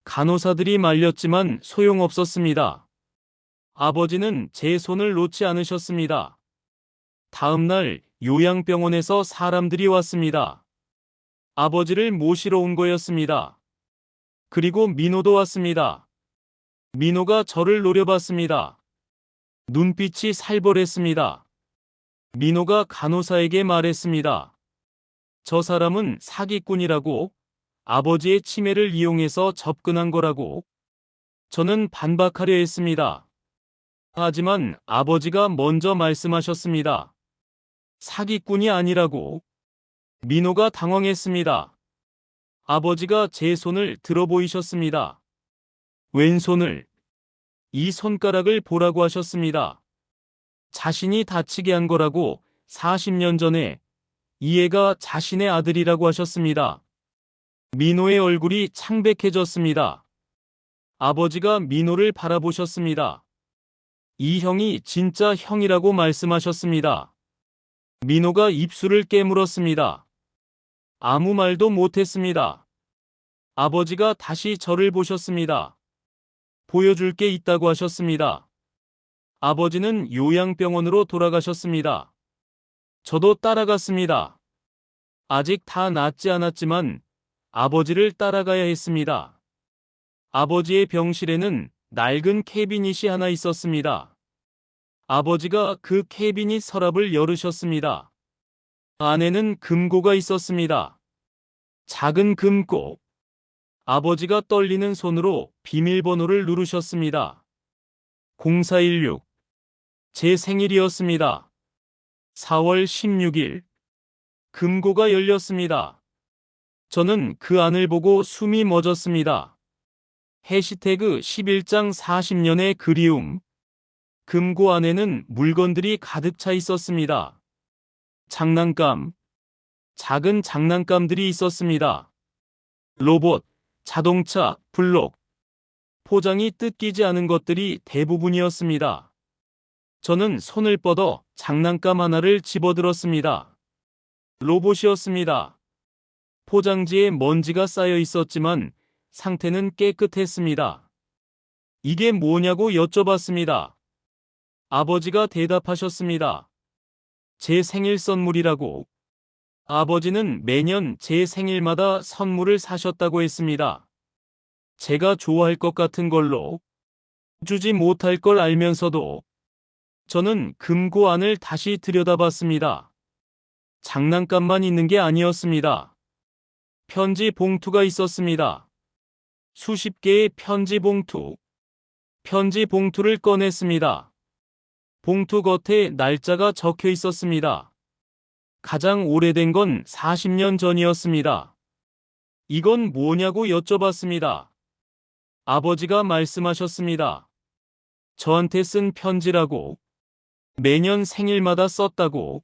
[SPEAKER 1] 간호사들이 말렸지만 소용없었습니다. 아버지는 제 손을 놓지 않으셨습니다. 다음 날 요양병원에서 사람들이 왔습니다. 아버지를 모시러 온 거였습니다. 그리고 민호도 왔습니다. 민호가 저를 노려봤습니다. 눈빛이 살벌했습니다. 민호가 간호사에게 말했습니다. 저 사람은 사기꾼이라고, 아버지의 치매를 이용해서 접근한 거라고. 저는 반박하려 했습니다. 하지만 아버지가 먼저 말씀하셨습니다. 사기꾼이 아니라고. 민호가 당황했습니다. 아버지가 제 손을 들어 보이셨습니다. 왼손을, 이 손가락을 보라고 하셨습니다. 자신이 다치게 한 거라고. 40년 전에 이 애가 자신의 아들이라고 하셨습니다. 민호의 얼굴이 창백해졌습니다. 아버지가 민호를 바라보셨습니다. 이 형이 진짜 형이라고 말씀하셨습니다. 민호가 입술을 깨물었습니다. 아무 말도 못했습니다. 아버지가 다시 저를 보셨습니다. 보여줄 게 있다고 하셨습니다. 아버지는 요양병원으로 돌아가셨습니다. 저도 따라갔습니다. 아직 다 낫지 않았지만 아버지를 따라가야 했습니다. 아버지의 병실에는 낡은 캐비닛이 하나 있었습니다. 아버지가 그 캐비닛 서랍을 열으셨습니다. 안에는 금고가 있었습니다. 작은 금고. 아버지가 떨리는 손으로 비밀번호를 누르셨습니다. 0416. 제 생일이었습니다. 4월 16일. 금고가 열렸습니다. 저는 그 안을 보고 숨이 멎었습니다. 해시태그 11장 40년의 그리움. 금고 안에는 물건들이 가득 차 있었습니다. 장난감. 작은 장난감들이 있었습니다. 로봇, 자동차, 블록. 포장이 뜯기지 않은 것들이 대부분이었습니다. 저는 손을 뻗어 장난감 하나를 집어들었습니다. 로봇이었습니다. 포장지에 먼지가 쌓여 있었지만 상태는 깨끗했습니다. 이게 뭐냐고 여쭤봤습니다. 아버지가 대답하셨습니다. 제 생일 선물이라고. 아버지는 매년 제 생일마다 선물을 사셨다고 했습니다. 제가 좋아할 것 같은 걸로. 주지 못할 걸 알면서도. 저는 금고 안을 다시 들여다봤습니다. 장난감만 있는 게 아니었습니다. 편지 봉투가 있었습니다. 수십 개의 편지 봉투. 편지 봉투를 꺼냈습니다. 봉투 겉에 날짜가 적혀 있었습니다. 가장 오래된 건 40년 전이었습니다. 이건 뭐냐고 여쭤봤습니다. 아버지가 말씀하셨습니다. 저한테 쓴 편지라고. 매년 생일마다 썼다고.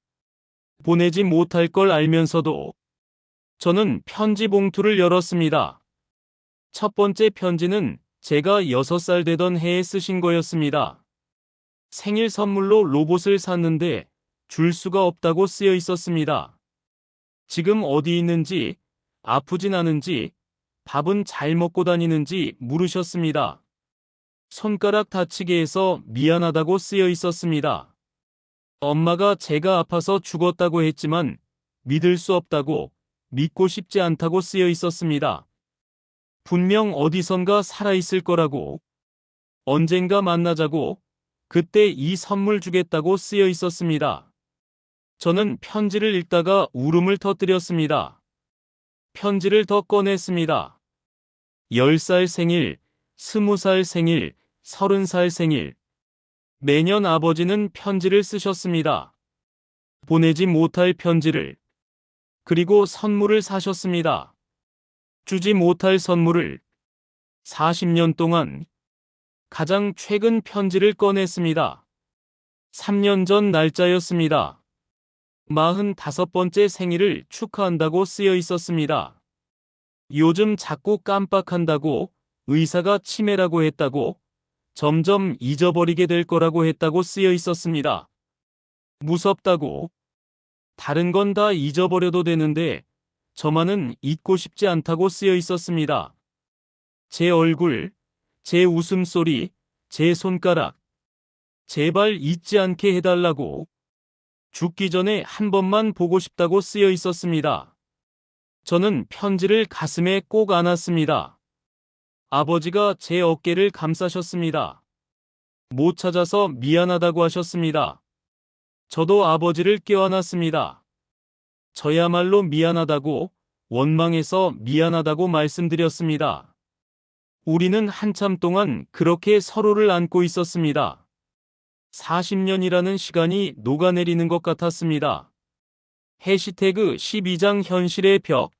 [SPEAKER 1] 보내지 못할 걸 알면서도. 저는 편지 봉투를 열었습니다. 첫 번째 편지는 제가 6살 되던 해에 쓰신 거였습니다. 생일 선물로 로봇을 샀는데 줄 수가 없다고 쓰여 있었습니다. 지금 어디 있는지, 아프진 않은지, 밥은 잘 먹고 다니는지 물으셨습니다. 손가락 다치게 해서 미안하다고 쓰여 있었습니다. 엄마가 제가 아파서 죽었다고 했지만 믿을 수 없다고, 믿고 싶지 않다고 쓰여 있었습니다. 분명 어디선가 살아있을 거라고, 언젠가 만나자고, 그때 이 선물 주겠다고 쓰여 있었습니다. 저는 편지를 읽다가 울음을 터뜨렸습니다. 편지를 더 꺼냈습니다. 10살 생일, 20살 생일, 30살 생일. 매년 아버지는 편지를 쓰셨습니다. 보내지 못할 편지를. 그리고 선물을 사셨습니다. 주지 못할 선물을. 40년 동안 가장 최근 편지를 꺼냈습니다. 3년 전 날짜였습니다. 45번째 생일을 축하한다고 쓰여 있었습니다. 요즘 자꾸 깜빡한다고, 의사가 치매라고 했다고, 점점 잊어버리게 될 거라고 했다고 쓰여 있었습니다. 무섭다고. 다른 건 다 잊어버려도 되는데 저만은 잊고 싶지 않다고 쓰여 있었습니다. 제 얼굴, 제 웃음소리, 제 손가락. 제발 잊지 않게 해달라고. 죽기 전에 한 번만 보고 싶다고 쓰여 있었습니다. 저는 편지를 가슴에 꼭 안았습니다. 아버지가 제 어깨를 감싸셨습니다. 못 찾아서 미안하다고 하셨습니다. 저도 아버지를 껴안았습니다. 저야말로 미안하다고, 원망해서 미안하다고 말씀드렸습니다. 우리는 한참 동안 그렇게 서로를 안고 있었습니다. 40년이라는 시간이 녹아내리는 것 같았습니다. 해시태그 12장 현실의 벽.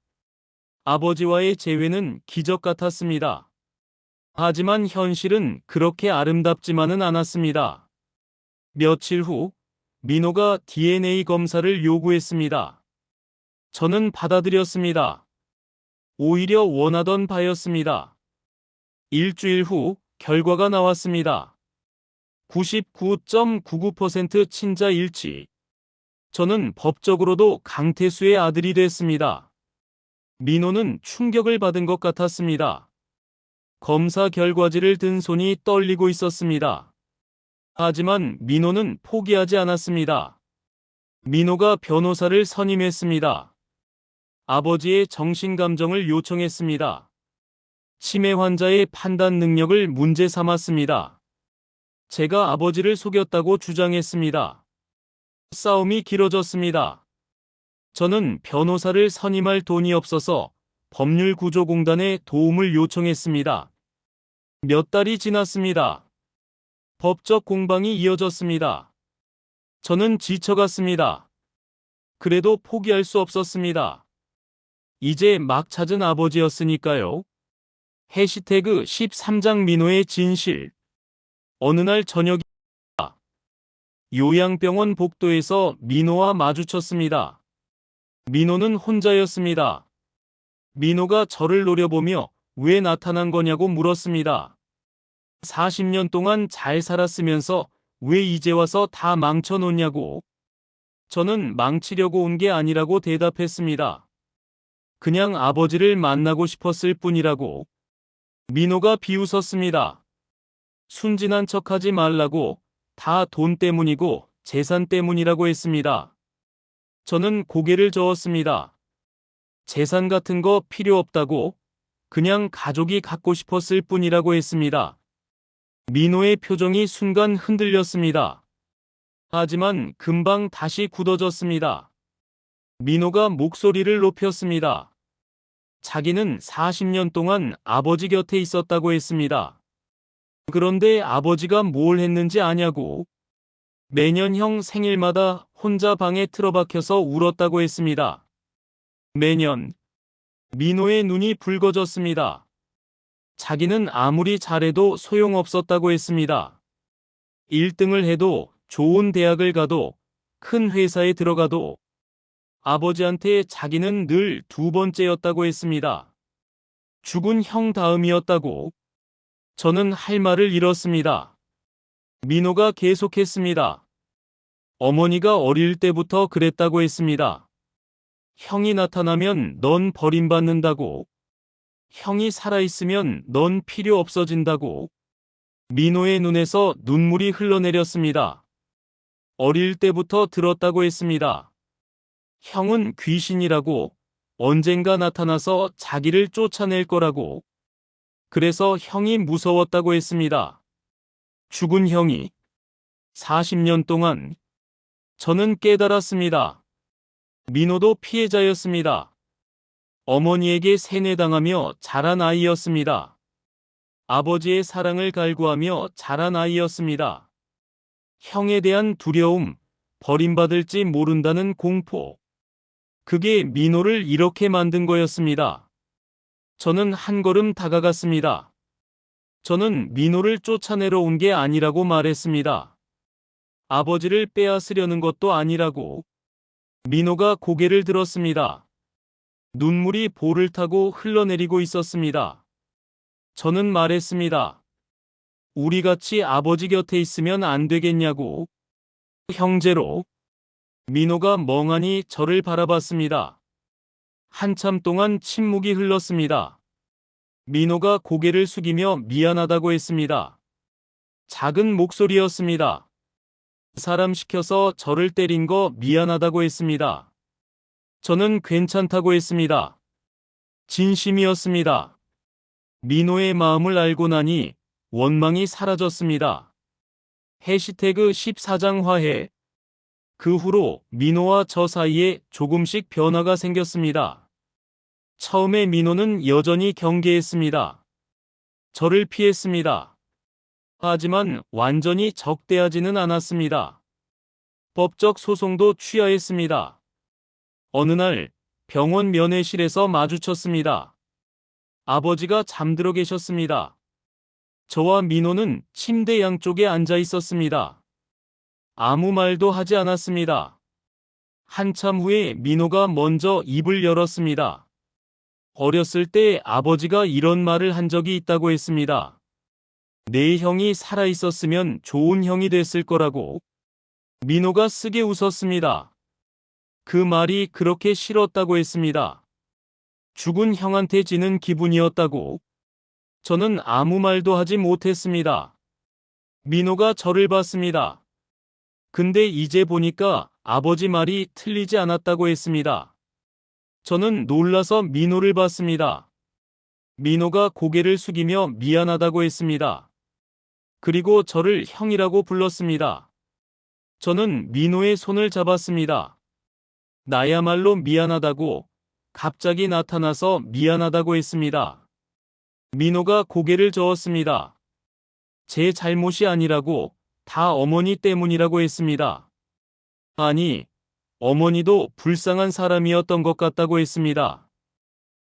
[SPEAKER 1] 아버지와의 재회는 기적 같았습니다. 하지만 현실은 그렇게 아름답지만은 않았습니다. 며칠 후 민호가 DNA 검사를 요구했습니다. 저는 받아들였습니다. 오히려 원하던 바였습니다. 일주일 후 결과가 나왔습니다. 99.99% 친자 일치. 저는 법적으로도 강태수의 아들이 됐습니다. 민호는 충격을 받은 것 같았습니다. 검사 결과지를 든 손이 떨리고 있었습니다. 하지만 민호는 포기하지 않았습니다. 민호가 변호사를 선임했습니다. 아버지의 정신감정을 요청했습니다. 치매 환자의 판단 능력을 문제 삼았습니다. 제가 아버지를 속였다고 주장했습니다. 싸움이 길어졌습니다. 저는 변호사를 선임할 돈이 없어서 법률구조공단에 도움을 요청했습니다. 몇 달이 지났습니다. 법적 공방이 이어졌습니다. 저는 지쳐갔습니다. 그래도 포기할 수 없었습니다. 이제 막 찾은 아버지였으니까요. 해시태그 13장 민호의 진실. 어느 날 저녁입니다. 요양병원 복도에서 민호와 마주쳤습니다. 민호는 혼자였습니다. 민호가 저를 노려보며 왜 나타난 거냐고 물었습니다. 40년 동안 잘 살았으면서 왜 이제 와서 다 망쳐놓냐고. 저는 망치려고 온 게 아니라고 대답했습니다. 그냥 아버지를 만나고 싶었을 뿐이라고. 민호가 비웃었습니다. 순진한 척하지 말라고. 다 돈 때문이고 재산 때문이라고 했습니다. 저는 고개를 저었습니다. 재산 같은 거 필요 없다고. 그냥 가족이 갖고 싶었을 뿐이라고 했습니다. 민호의 표정이 순간 흔들렸습니다. 하지만 금방 다시 굳어졌습니다. 민호가 목소리를 높였습니다. 자기는 40년 동안 아버지 곁에 있었다고 했습니다. 그런데 아버지가 뭘 했는지 아냐고. 매년 형 생일마다 혼자 방에 틀어박혀서 울었다고 했습니다. 매년 민호의 눈이 붉어졌습니다. 자기는 아무리 잘해도 소용없었다고 했습니다. 1등을 해도 좋은 대학을 가도 큰 회사에 들어가도 아버지한테 자기는 늘 2번째였다고 했습니다. 죽은 형 다음이었다고. 저는 할 말을 잃었습니다. 민호가 계속했습니다. 어머니가 어릴 때부터 그랬다고 했습니다. 형이 나타나면 넌 버림받는다고. 형이 살아있으면 넌 필요 없어진다고. 민호의 눈에서 눈물이 흘러내렸습니다. 어릴 때부터 들었다고 했습니다. 형은 귀신이라고, 언젠가 나타나서 자기를 쫓아낼 거라고. 그래서 형이 무서웠다고 했습니다. 죽은 형이. 40년 동안 저는 깨달았습니다. 민호도 피해자였습니다. 어머니에게 세뇌당하며 자란 아이였습니다. 아버지의 사랑을 갈구하며 자란 아이였습니다. 형에 대한 두려움, 버림받을지 모른다는 공포. 그게 민호를 이렇게 만든 거였습니다. 저는 한 걸음 다가갔습니다. 저는 민호를 쫓아내러 온 게 아니라고 말했습니다. 아버지를 빼앗으려는 것도 아니라고. 민호가 고개를 들었습니다. 눈물이 볼을 타고 흘러내리고 있었습니다. 저는 말했습니다. 우리 같이 아버지 곁에 있으면 안 되겠냐고. 형제로. 민호가 멍하니 저를 바라봤습니다. 한참 동안 침묵이 흘렀습니다. 민호가 고개를 숙이며 미안하다고 했습니다. 작은 목소리였습니다. 사람 시켜서 저를 때린 거 미안하다고 했습니다. 저는 괜찮다고 했습니다. 진심이었습니다. 민호의 마음을 알고 나니 원망이 사라졌습니다. 해시태그 14장 화해. 그 후로 민호와 저 사이에 조금씩 변화가 생겼습니다. 처음에 민호는 여전히 경계했습니다. 저를 피했습니다. 하지만 완전히 적대하지는 않았습니다. 법적 소송도 취하했습니다. 어느 날 병원 면회실에서 마주쳤습니다. 아버지가 잠들어 계셨습니다. 저와 민호는 침대 양쪽에 앉아 있었습니다. 아무 말도 하지 않았습니다. 한참 후에 민호가 먼저 입을 열었습니다. 어렸을 때 아버지가 이런 말을 한 적이 있다고 했습니다. 내 형이 살아있었으면 좋은 형이 됐을 거라고. 민호가 쓰게 웃었습니다. 그 말이 그렇게 싫었다고 했습니다. 죽은 형한테 지는 기분이었다고. 저는 아무 말도 하지 못했습니다. 민호가 저를 봤습니다. 근데 이제 보니까 아버지 말이 틀리지 않았다고 했습니다. 저는 놀라서 민호를 봤습니다. 민호가 고개를 숙이며 미안하다고 했습니다. 그리고 저를 형이라고 불렀습니다. 저는 민호의 손을 잡았습니다. 나야말로 미안하다고, 갑자기 나타나서 미안하다고 했습니다. 민호가 고개를 저었습니다. 제 잘못이 아니라고, 다 어머니 때문이라고 했습니다. 아니, 어머니도 불쌍한 사람이었던 것 같다고 했습니다.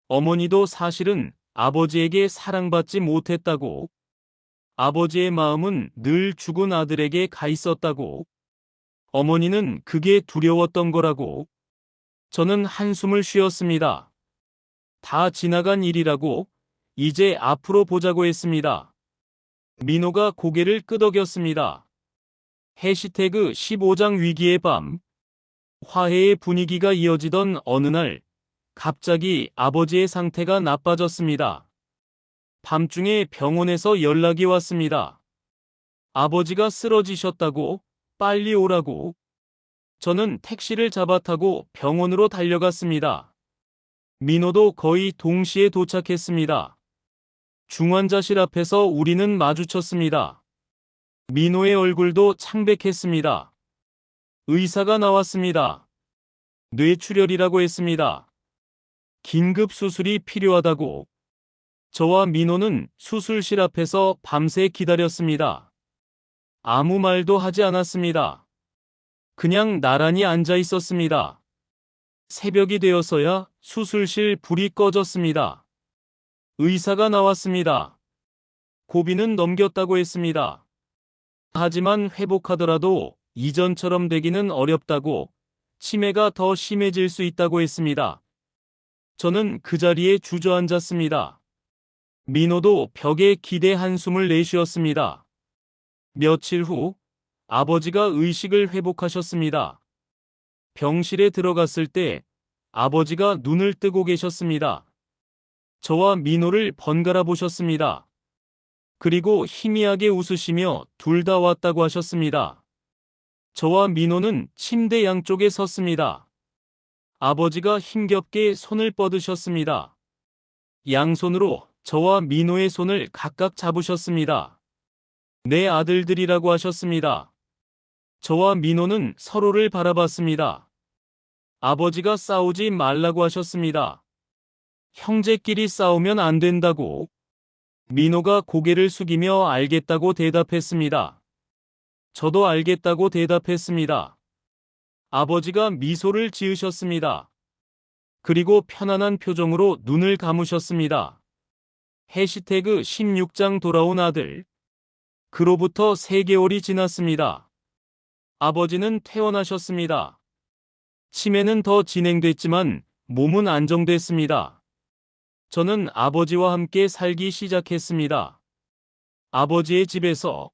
[SPEAKER 1] 어머니도 사실은 아버지에게 사랑받지 못했다고. 아버지의 마음은 늘 죽은 아들에게 가 있었다고. 어머니는 그게 두려웠던 거라고. 저는 한숨을 쉬었습니다. 다 지나간 일이라고, 이제 앞으로 보자고 했습니다. 민호가 고개를 끄덕였습니다. 해시태그 15장 위기의 밤. 화해의 분위기가 이어지던 어느 날, 갑자기 아버지의 상태가 나빠졌습니다. 밤중에 병원에서 연락이 왔습니다. 아버지가 쓰러지셨다고, 빨리 오라고. 저는 택시를 잡아 타고 병원으로 달려갔습니다. 민호도 거의 동시에 도착했습니다. 중환자실 앞에서 우리는 마주쳤습니다. 민호의 얼굴도 창백했습니다. 의사가 나왔습니다. 뇌출혈이라고 했습니다. 긴급 수술이 필요하다고. 저와 민호는 수술실 앞에서 밤새 기다렸습니다. 아무 말도 하지 않았습니다. 그냥 나란히 앉아 있었습니다. 새벽이 되어서야 수술실 불이 꺼졌습니다. 의사가 나왔습니다. 고비는 넘겼다고 했습니다. 하지만 회복하더라도 이전처럼 되기는 어렵다고, 치매가 더 심해질 수 있다고 했습니다. 저는 그 자리에 주저앉았습니다. 민호도 벽에 기대 한숨을 내쉬었습니다. 며칠 후 아버지가 의식을 회복하셨습니다. 병실에 들어갔을 때 아버지가 눈을 뜨고 계셨습니다. 저와 민호를 번갈아 보셨습니다. 그리고 희미하게 웃으시며 둘 다 왔다고 하셨습니다. 저와 민호는 침대 양쪽에 섰습니다. 아버지가 힘겹게 손을 뻗으셨습니다. 양손으로 저와 민호의 손을 각각 잡으셨습니다. 내 아들들이라고 하셨습니다. 저와 민호는 서로를 바라봤습니다. 아버지가 싸우지 말라고 하셨습니다. 형제끼리 싸우면 안 된다고. 민호가 고개를 숙이며 알겠다고 대답했습니다. 저도 알겠다고 대답했습니다. 아버지가 미소를 지으셨습니다. 그리고 편안한 표정으로 눈을 감으셨습니다. 해시태그 16장 돌아온 아들. 그로부터 3개월이 지났습니다. 아버지는 퇴원하셨습니다. 치매는 더 진행됐지만 몸은 안정됐습니다. 저는 아버지와 함께 살기 시작했습니다. 아버지의 집에서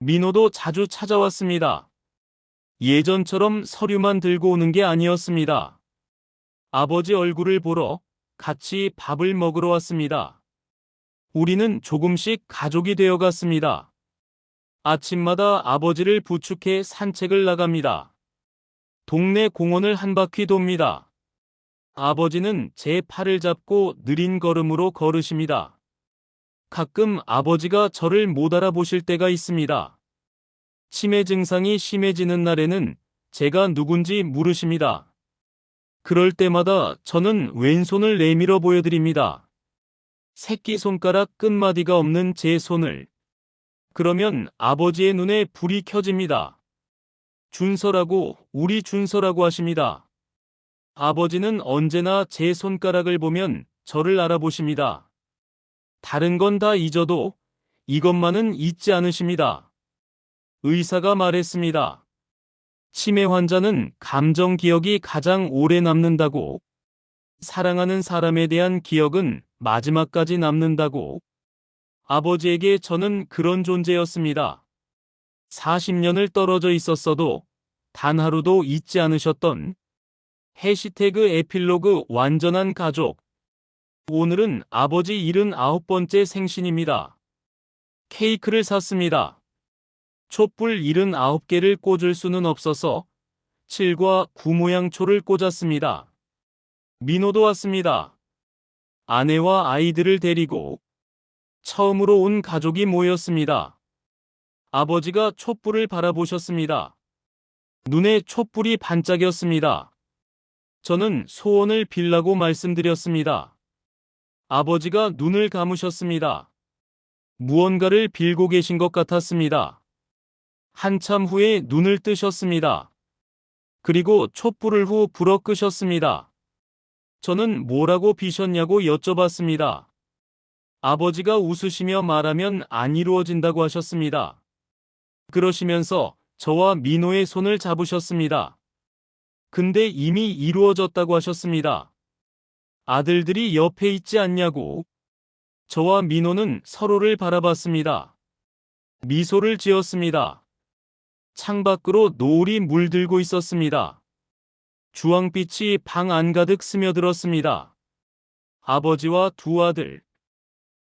[SPEAKER 1] 민호도 자주 찾아왔습니다. 예전처럼 서류만 들고 오는 게 아니었습니다. 아버지 얼굴을 보러 같이 밥을 먹으러 왔습니다. 우리는 조금씩 가족이 되어갔습니다. 아침마다 아버지를 부축해 산책을 나갑니다. 동네 공원을 한 바퀴 돕니다. 아버지는 제 팔을 잡고 느린 걸음으로 걸으십니다. 가끔 아버지가 저를 못 알아보실 때가 있습니다. 치매 증상이 심해지는 날에는 제가 누군지 물으십니다. 그럴 때마다 저는 왼손을 내밀어 보여드립니다. 새끼손가락 끝마디가 없는 제 손을. 그러면 아버지의 눈에 불이 켜집니다. 준서라고, 우리 준서라고 하십니다. 아버지는 언제나 제 손가락을 보면 저를 알아보십니다. 다른 건 다 잊어도 이것만은 잊지 않으십니다. 의사가 말했습니다. 치매 환자는 감정 기억이 가장 오래 남는다고. 사랑하는 사람에 대한 기억은 마지막까지 남는다고. 아버지에게 저는 그런 존재였습니다. 40년을 떨어져 있었어도 단 하루도 잊지 않으셨던. 해시태그 에필로그 완전한 가족. 오늘은 아버지 79번째 생신입니다. 케이크를 샀습니다. 촛불 79개를 꽂을 수는 없어서 7과 9 모양 초를 꽂았습니다. 민호도 왔습니다. 아내와 아이들을 데리고 처음으로 온 가족이 모였습니다. 아버지가 촛불을 바라보셨습니다. 눈에 촛불이 반짝였습니다. 저는 소원을 빌라고 말씀드렸습니다. 아버지가 눈을 감으셨습니다. 무언가를 빌고 계신 것 같았습니다. 한참 후에 눈을 뜨셨습니다. 그리고 촛불을 후 불어 끄셨습니다. 저는 뭐라고 비셨냐고 여쭤봤습니다. 아버지가 웃으시며 말하면 안 이루어진다고 하셨습니다. 그러시면서 저와 민호의 손을 잡으셨습니다. 근데 이미 이루어졌다고 하셨습니다. 아들들이 옆에 있지 않냐고. 저와 민호는 서로를 바라봤습니다. 미소를 지었습니다. 창밖으로 노을이 물들고 있었습니다. 주황빛이 방 안가득 스며들었습니다. 아버지와 두 아들,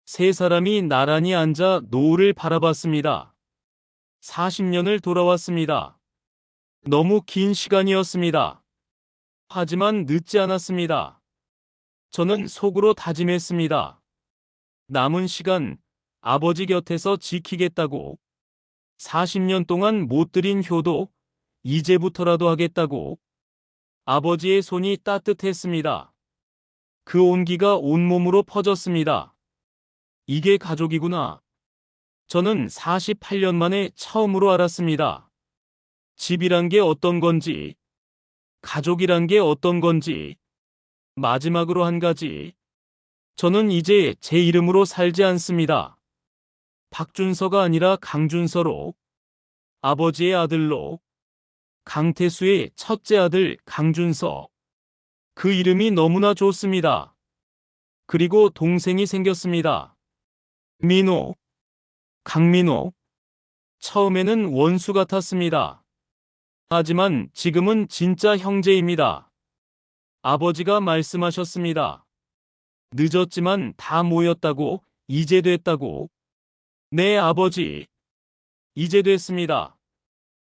[SPEAKER 1] 세 사람이 나란히 앉아 노을을 바라봤습니다. 40년을 돌아왔습니다. 너무 긴 시간이었습니다. 하지만 늦지 않았습니다. 저는 속으로 다짐했습니다. 남은 시간 아버지 곁에서 지키겠다고. 40년 동안 못 드린 효도 이제부터라도 하겠다고. 아버지의 손이 따뜻했습니다. 그 온기가 온몸으로 퍼졌습니다. 이게 가족이구나. 저는 48년 만에 처음으로 알았습니다. 집이란 게 어떤 건지, 가족이란 게 어떤 건지, 마지막으로 한 가지. 저는 이제 제 이름으로 살지 않습니다. 박준서가 아니라 강준서로, 아버지의 아들로, 강태수의 첫째 아들 강준서. 그 이름이 너무나 좋습니다. 그리고 동생이 생겼습니다. 민호, 강민호. 처음에는 원수 같았습니다. 하지만 지금은 진짜 형제입니다. 아버지가 말씀하셨습니다. 늦었지만 다 모였다고, 이제 됐다고. 네, 아버지. 이제 됐습니다.